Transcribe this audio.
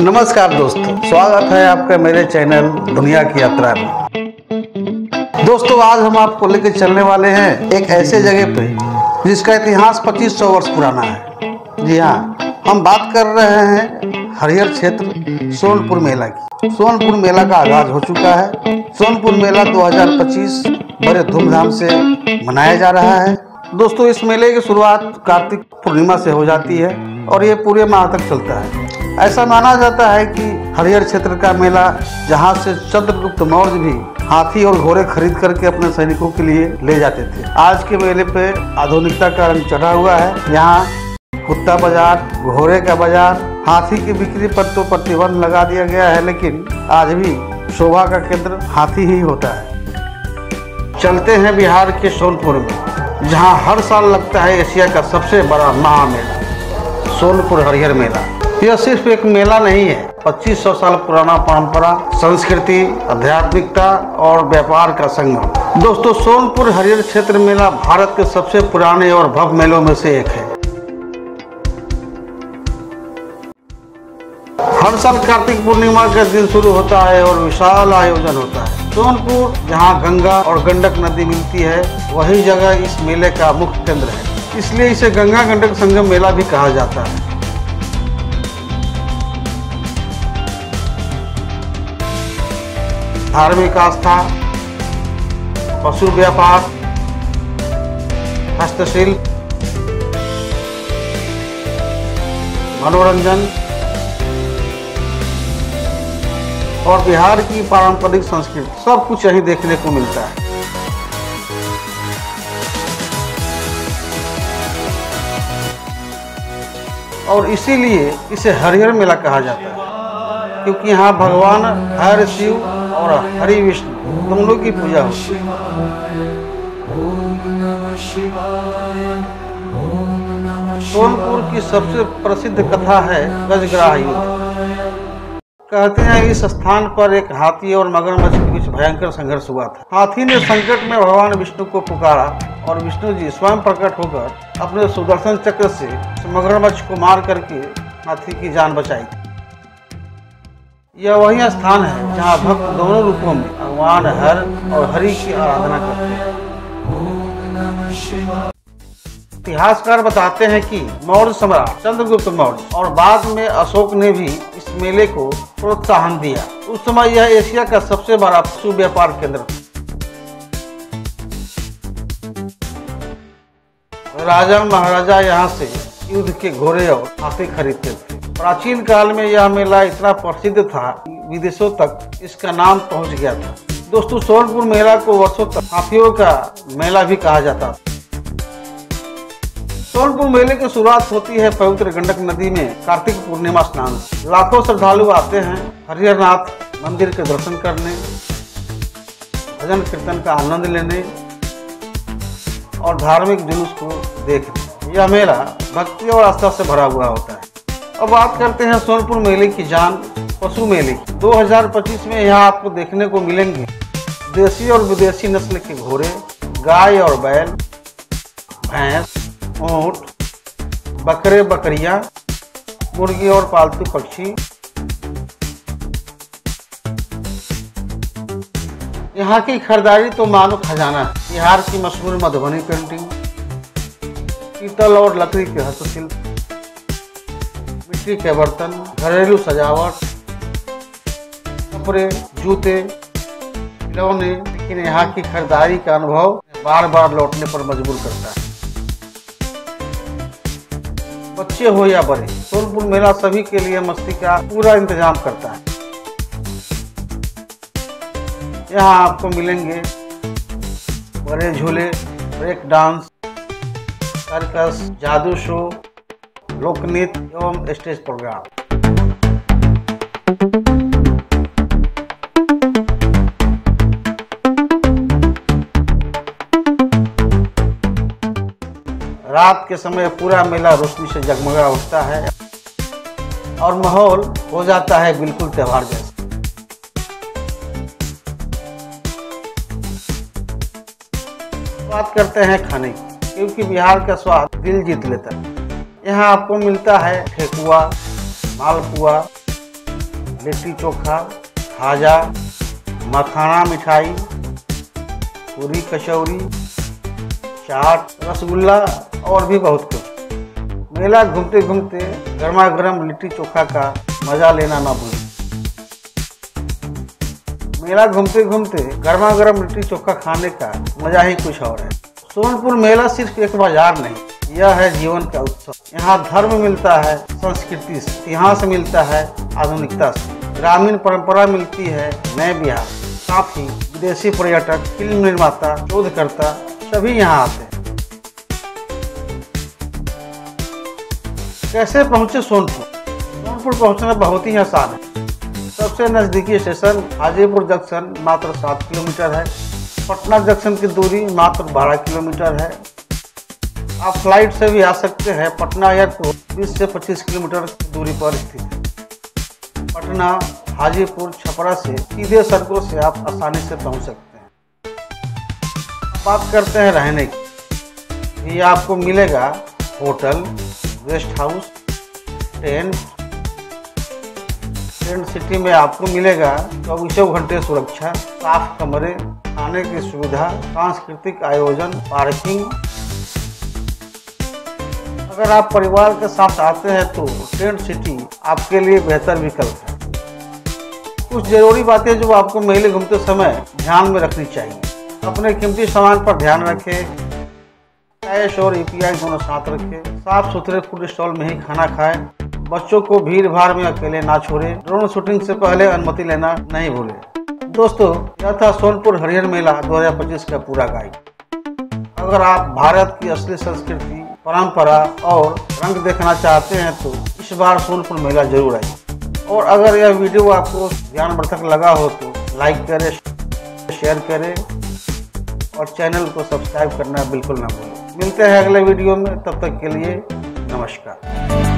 नमस्कार दोस्तों, स्वागत है आपका मेरे चैनल दुनिया की यात्रा में। दोस्तों, आज हम आपको लेकर चलने वाले हैं एक ऐसे जगह पे जिसका इतिहास 2500 वर्ष पुराना है। जी हाँ, हम बात कर रहे हैं हरिहर क्षेत्र सोनपुर मेला की। सोनपुर मेला का आगाज हो चुका है। सोनपुर मेला 2025 बड़े धूमधाम से मनाया जा रहा है। दोस्तों, इस मेले की शुरुआत कार्तिक पूर्णिमा से हो जाती है और ये पूरे माह तक चलता है। ऐसा माना जाता है कि हरिहर क्षेत्र का मेला, जहां से चंद्रगुप्त मौर्य भी हाथी और घोड़े खरीद करके अपने सैनिकों के लिए ले जाते थे, आज के मेले पे आधुनिकता का रंग चढ़ा हुआ है। यहाँ कुत्ता बाजार, घोड़े का बाजार, हाथी की बिक्री पर तो प्रतिबंध लगा दिया गया है, लेकिन आज भी शोभा का केंद्र हाथी ही होता है। चलते हैं बिहार के सोनपुर में, जहाँ हर साल लगता है एशिया का सबसे बड़ा महामेला सोनपुर हरिहर मेला। यह सिर्फ एक मेला नहीं है, 2500 साल पुराना परंपरा, संस्कृति, आध्यात्मिकता और व्यापार का संगम। दोस्तों, सोनपुर हरिहर क्षेत्र मेला भारत के सबसे पुराने और भव्य मेलों में से एक है। हर साल कार्तिक पूर्णिमा के दिन शुरू होता है और विशाल आयोजन होता है। सोनपुर, जहां गंगा और गंडक नदी मिलती है, वही जगह इस मेले का मुख्य केंद्र है। इसलिए इसे गंगा गंडक संगम मेला भी कहा जाता है। धार्मिक आस्था, पशु व्यापार, हस्तशिल्प, मनोरंजन और बिहार की पारंपरिक संस्कृति, सब कुछ यहीं देखने को मिलता है। और इसीलिए इसे हरिहर मेला कहा जाता है, क्योंकि यहाँ भगवान हर शिव और हरि विष्णु दोनों की पूजा होती है। सोनपुर की सबसे प्रसिद्ध कथा है गजग्राह युद्ध। कहते हैं इस स्थान पर एक हाथी और मगरमच्छ के बीच भयंकर संघर्ष हुआ था। हाथी ने संकट में भगवान विष्णु को पुकारा और विष्णु जी स्वयं प्रकट होकर अपने सुदर्शन चक्र से मगरमच्छ को मार करके हाथी की जान बचाई। यह वही स्थान है जहां भक्त दोनों रूपों में भगवान हर और हरि की आराधना करते हैं। इतिहासकार बताते हैं कि मौर्य सम्राट चंद्रगुप्त मौर्य और बाद में अशोक ने भी इस मेले को प्रोत्साहन दिया। उस समय यह एशिया का सबसे बड़ा पशु व्यापार केंद्र था। राजा महाराजा यहाँ से युद्ध के घोड़े और हाथी खरीदते थे। प्राचीन काल में यह मेला इतना प्रसिद्ध था कि विदेशों तक इसका नाम पहुंच गया था। दोस्तों, सोनपुर मेला को वर्षों तक हाथियों का मेला भी कहा जाता था। सोनपुर मेले की शुरुआत होती है पवित्र गंडक नदी में कार्तिक पूर्णिमा स्नान से। लाखों श्रद्धालु आते हैं हरिहरनाथ मंदिर के दर्शन करने, भजन कीर्तन का आनंद लेने और धार्मिक जुलूस को देखने। यह मेला भक्ति और आस्था से भरा हुआ होता है। अब बात करते हैं सोनपुर मेले की जान, पशु मेले की। 2025 में यहाँ आपको देखने को मिलेंगे देसी और विदेशी नस्ल के घोड़े, गाय और बैल, भैंस, ऊंट, बकरे बकरियां, मुर्गी और पालतू पक्षी। यहाँ की खरीदारी तो मानो खजाना है। बिहार की मशहूर मधुबनी पेंटिंग, पीतल और लकड़ी के हस्तशिल्प, मिट्टी के बर्तन, घरेलू सजावट, कपड़े, जूते, खिलौने। लेकिन यहाँ की खरीदारी का अनुभव बार बार लौटने पर मजबूर करता है। बच्चे हो या बड़े, सोनपुर मेला सभी के लिए मस्ती का पूरा इंतजाम करता है। यहाँ आपको मिलेंगे बड़े झूले, ब्रेक डांस, सर्कस, जादू शो, लोकनृत्य एवं स्टेज प्रोग्राम। रात के समय पूरा मेला रोशनी से जगमगा उठता है और माहौल हो जाता है बिल्कुल त्योहार जैसा। बात करते हैं खाने की, क्योंकि बिहार का स्वाद दिल जीत लेता है। यहाँ आपको मिलता है ठेकुआ, मालपुआ, लिट्टी चोखा, खाजा, मखाना मिठाई, पूरी कचौरी, चाट, रसगुल्ला और भी बहुत कुछ। मेला घूमते घूमते गर्मा गर्म लिट्टी चोखा का मजा लेना ना भूलें। मेला घूमते घूमते गर्मा गर्म लिट्टी चोखा खाने का मजा ही कुछ और है। सोनपुर मेला सिर्फ एक बाजार नहीं, यह है जीवन का उत्सव। यहाँ धर्म मिलता है संस्कृति से, इतिहास मिलता है आधुनिकता से, ग्रामीण परंपरा मिलती है नए बिहार। साथ ही विदेशी पर्यटक, फिल्म निर्माता, शोधकर्ता सभी यहाँ आते हैं। कैसे पहुँचे सोनपुर? सोनपुर पहुँचना बहुत ही आसान है। सबसे नज़दीकी स्टेशन हाजीपुर जंक्शन मात्र 7 किलोमीटर है। पटना जंक्शन की दूरी मात्र 12 किलोमीटर है। आप फ्लाइट से भी आ सकते हैं। पटना एयरपोर्ट 20 से 25 किलोमीटर की दूरी पर स्थित है। पटना, हाजीपुर, छपरा से सीधे सड़कों से आप आसानी से पहुंच सकते हैं। बात करते हैं रहने की। ये आपको मिलेगा hotel, guest house, tent city में आपको मिलेगा 24 घंटे सुरक्षा, साफ कमरे, खाने की सुविधा, सांस्कृतिक आयोजन, पार्किंग। अगर आप परिवार के साथ आते हैं तो टेंट सिटी आपके लिए बेहतर विकल्प है। कुछ जरूरी बातें जो आपको मेले घूमते समय ध्यान में रखनी चाहिए। अपने कीमती सामान पर ध्यान रखें। कैश और यूपीआई दोनों साथ रखें। साफ सुथरे फूड स्टॉल में ही खाना खाएं। बच्चों को भीड़ भाड़ में अकेले ना छोड़ें। ड्रोन शूटिंग से पहले अनुमति लेना नहीं भूलें। दोस्तों, यह था सोनपुर हरिहर मेला 2025 का पूरा गाइड। अगर आप भारत की असली संस्कृति, परंपरा और रंग देखना चाहते हैं तो इस बार सोनपुर मेला जरूर आइए। और अगर यह वीडियो आपको ज्ञानवर्धक लगा हो तो लाइक करें, शेयर करें और चैनल को सब्सक्राइब करना बिल्कुल ना भूलें। मिलते हैं अगले वीडियो में, तब तक के लिए नमस्कार।